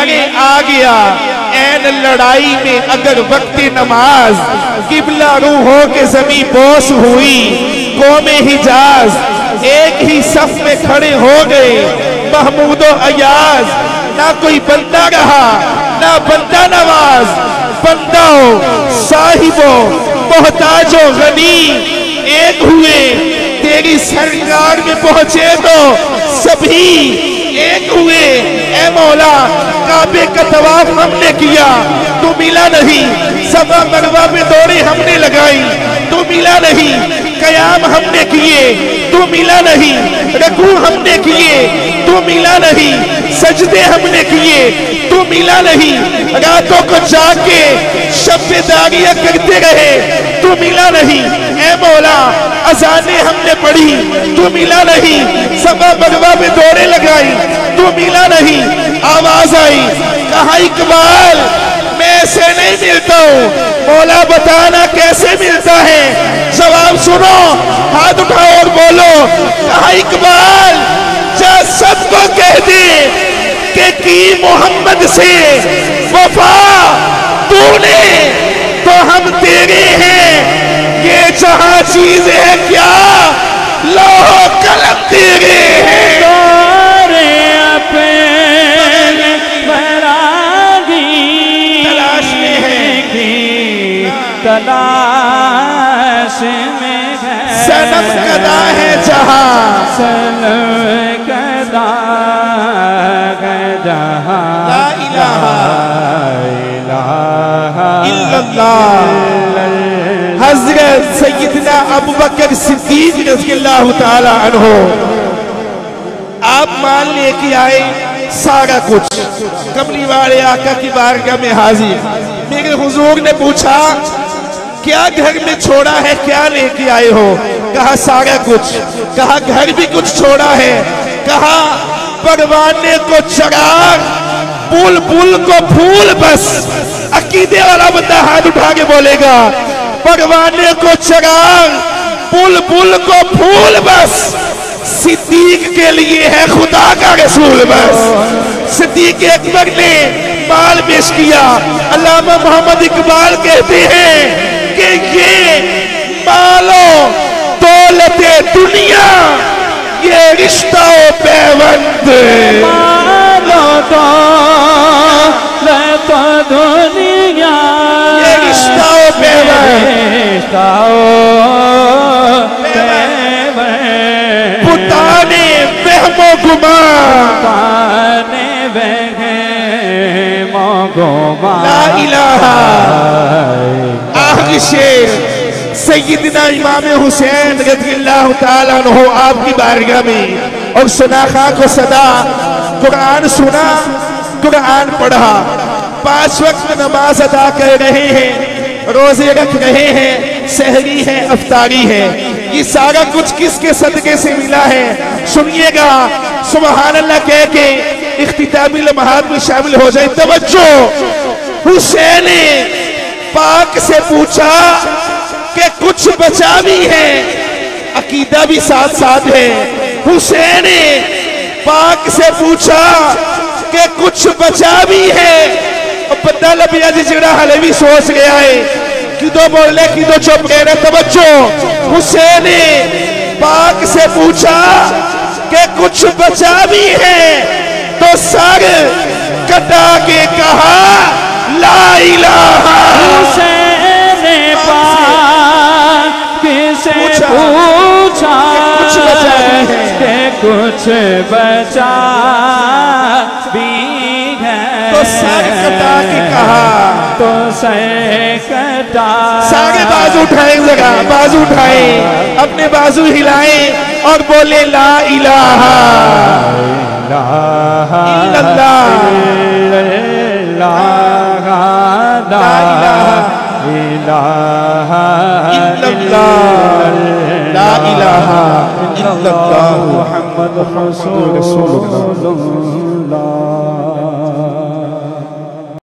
ارے آ گیا این لڑائی میں اگر وقت نماز، قبلہ روح ہو کے زمین بوس ہوئی قوم حجاز، ایک ہی صف میں کھڑے ہو گئے محمود و ایاز، نہ کوئی بندہ رہا نہ بندہ نواز، بندہ صاحب و محتاج و غنی ایک ہوئے، تیری سرکار میں پہنچے تو سبھی ایک ہوئے۔ اے مولا کعبے کا طواف ہم نے کیا تو ملا نہیں، صفا مروہ پہ دوڑے ہم نے لگائی تو ملا نہیں، قیام ہم نے کیے تو ملا نہیں، رکوع ہم نے کیے تو ملا نہیں، سجدے ہم نے کیے تو ملا نہیں، راتوں کو جاگ کے شب داریاں کرتے رہے تو ملا نہیں۔ اے مولا اذانیں ہم نے پڑھی تو ملا نہیں، صفا مروہ پہ دوڑے لگائی تو ملا نہیں، آواز آئی کہا اقبال میں ایسے نہیں ملتا ہوں، مولا بتانا کیسے ملتا ہے؟ جواب سنو، ہاتھ اٹھاؤ اور بولو، کہا اقبال جا سب کو کہہ دے کہ کی محمد سے وفا تو نے تو ہم تیرے ہیں، یہ جہاں چیز ہے کیا لوح قلم تیرے ہیں۔ تلاش میں ہے صنم کدا ہے جہاں، صنم کدا ہے جہاں، لا الہ الا اللہ۔ حضرت سیدنا ابوبکر صدیق رضی اللہ تعالی عنہ آپ مان لے کے آئے سارا کچھ، کملی والے آقا کی بارگاہ میں حاضر، میرے حضور نے پوچھا کیا گھر میں چھوڑا ہے، کیا لے کے آئے ہو؟ کہا سارا کچھ، کہا گھر بھی کچھ چھوڑا ہے، کہا پروانے کو چراغ بلبل کو پھول، بس عقیدے والا بندہ ہاتھ اٹھا کے بولے گا پروانے کو چراغ بلبل کو پھول، بس صدیق کے لیے ہے خدا کا رسول، بس۔ صدیق اکبر نے مال پیش کیا، علامہ محمد اقبال کہتے ہیں کہ یہ مالو دولت دنیا یہ رشتہ و پیوند، مالو دولت دنیا یہ رشتہ و پیوند، رشتہ و پیوند، بتانے وہم و گمان، بتانے وہم و گمان، لا الہ۔ آخری شیخ سیدنا امام حسین رضی اللہ تعالیٰ عنہ آپ کی بارگاہ میں، اور سنا خواہ کو صدا، قرآن سنا قرآن پڑھا، 5 وقت نماز ادا کر رہے ہیں، روزے رکھ رہے ہیں، سحری ہے افطاری ہے، یہ سارا کچھ کس کے صدقے سے ملا ہے؟ سنیے گا، سبحان اللہ کہہ کے اختتامی لمحات میں شامل ہو جائے۔ توجہ، حسین پاک سے پوچھا کہ کچھ بچا بھی ہے، عقیدہ بھی ساتھ ساتھ ہے۔ حسین پاک سے پوچھا کہ کچھ بچا بھی ہے، اور بندہ لبیا جی جڑا حلے بھی سوچ گیا ہے کدو بولنے کدو چپ گئے۔ توجہ، حسین پاک سے پوچھا کہ کچھ بچا بھی ہے تو سر کٹا کے کہا لا الہ۔ حسین پاک سے پوچھا کہ کچھ بچا بھی ہے تو سر کٹا کے کہا، تو سر کٹا۔ سارے بازو اٹھائیں، ذرا بازو اٹھائیں، اپنے بازو ہلائیں اور بولے لا الہ الا اللہ، لا الہ الا اللہ، لا الہ الا اللہ، محمد رسول اللہ۔